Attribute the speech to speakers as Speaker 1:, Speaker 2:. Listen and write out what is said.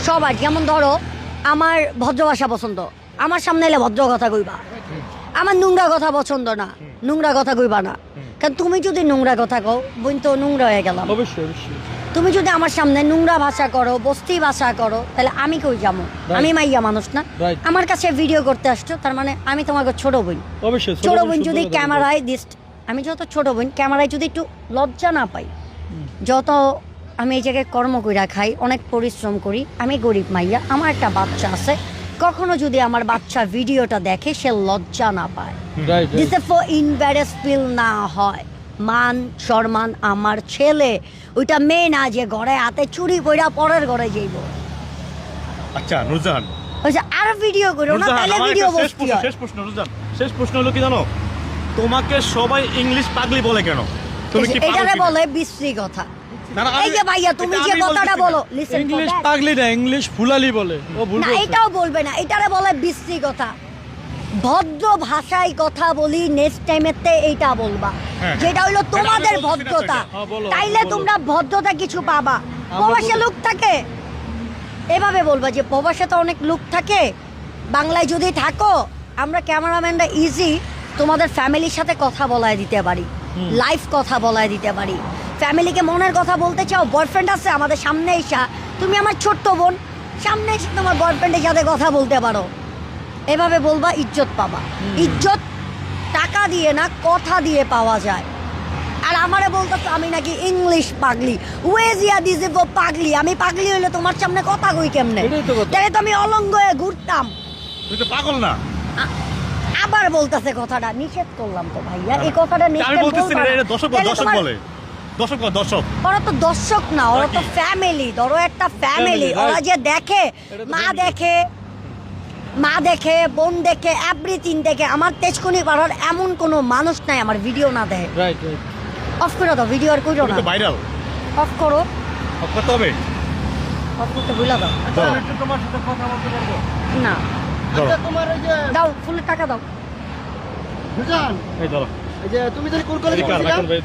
Speaker 1: সবার যেমন ধরো আমার ভদ্র ভাষা পছন্দ, আমার সামনে এলে ভদ্র কথা কইবা। আমার নোংরা কথা পছন্দ না, নোংরা কথা কইবা না। কারণ তুমি যদি নোংরা কথা কও, বোন তো নোংরা হয়ে গেলাম।
Speaker 2: অবশ্যই অবশ্যই।
Speaker 1: তুমি যদি আমার সামনে নোংরা ভাষা করো, বস্তি ভাষা করো, তাহলে আমি কই যাবো? আমি মাইয়া মানুষ না? আমার কাছে ভিডিও করতে আসছো, তার মানে আমি তোমাকে ছোট বোন।
Speaker 2: অবশ্যই
Speaker 1: ছোট বোন যদি ক্যামেরায় আমি যত ছোট বোন ক্যামেরায় যদি একটু লজ্জা না পাই, যত আমি এই জায়গায় কর্ম কইরা খাই, অনেক পরিশ্রম করি, আমি গরিব মাইয়া, আমার একটা বাচ্চা আছে, কখনো যদি আমার বাচ্চা ভিডিওটা দেখে সে লজ্জা না পায়, ইনভ্যারেস ফিল না হয়, মান সম্মান আমার ছেলে ওইটা মেয়ে না যে ঘরে হাতে চুরি পইরা পরের ঘরে যাইব।
Speaker 3: আচ্ছা নুরজাহান,
Speaker 1: আর ভিডিও করো না, তাহলে ভিডিও বসতি হয়।
Speaker 3: শেষ প্রশ্ন নুরজাহান, শেষ প্রশ্ন হলো কি জানো, তোমাকে সবাই ইংলিশ পাগলি বলে কেন? তুমি কি
Speaker 1: এটারে বলে বিশ্রী কথা। এই যে ভাইয়া তুমি যে কথাটা বলো, লিসেন,
Speaker 2: ইংলিশ পাগলি না, ইংলিশ ফুলালি বলে। ও ভুল
Speaker 1: না,
Speaker 2: বলছে।
Speaker 1: এটাও বলবে না, এটারে বলে বিশ্রী কথা। ভদ্র ভাষায় কথা বলি, নেক্সট টাইমেতে এইটা বলবা, যেটা হইলো তোমাদের ভদ্রতা। তাইলে তোমরা ভদ্রতা কিছু পাবা। প্রবাসে লোক থাকে, এভাবে বলবা যে প্রবাসে তো অনেক লোক থাকে, বাংলায় যদি থাকো, আমরা ক্যামেরাম্যানরা ইজি তোমাদের ফ্যামিলির সাথে কথা বলায় দিতে পারি, লাইভ কথা বলায় দিতে পারি। ফ্যামিলিকে মনের কথা বলতে চাও, বয়ফ্রেন্ড আছে আমাদের সামনে এসা, তুমি আমার ছোট্ট বোন, সামনে এসে তোমার বয়ফ্রেন্ডের সাথে কথা বলতে পারো, এভাবে বলবা, ইজ্জত পাবা। ইজ্জত টাকা দিয়ে না, কথা দিয়ে পাওয়া যায়। আর আমারে বলতো আমি নাকি ইংলিশ পাগলি, ওয়েজিয়া দিছে পাগলি। আমি পাগলি হইলে তোমার সামনে কথা কই কেমনে? তাহলে তো আমি অলঙ্গ হয়ে ঘুরতাম।
Speaker 3: তুমি তো পাগল না?
Speaker 1: আবার বলতেছে কথাটা, নিষেধ করলাম তো ভাইয়া, এই কথাটা
Speaker 3: আমি বলতেছি না, এটা দর্শক বলে, দর্শক
Speaker 1: ওরা তো দর্শক না, ওরা তো ফ্যামিলি। ধরো একটা ফ্যামিলি, ওরা যে দেখে, মা দেখে, বোন দেখে, এভরিথিং দেখে। আমার তেজকুনি পাড়ার এমন কোনো মানুষ নাই আমার ভিডিও না দেখে।
Speaker 2: Right right.
Speaker 1: অফ করে দাও, ভিডিও আর কইরো না,
Speaker 3: ভাইরাল
Speaker 1: অফ করো,
Speaker 3: অফ করতে হবে।
Speaker 1: অফ করতে ভুলা দাও।
Speaker 2: তোমার সাথে কথা বলতে পারবো
Speaker 1: না,
Speaker 2: আচ্ছা তোমার এই যে
Speaker 1: দাও, ফুলের টাকা দাও।
Speaker 2: বুঝান,
Speaker 3: এই ধরো,
Speaker 2: এই যে তুমি যদি কুল করে
Speaker 3: এদিকে আর রাখুন ভাই,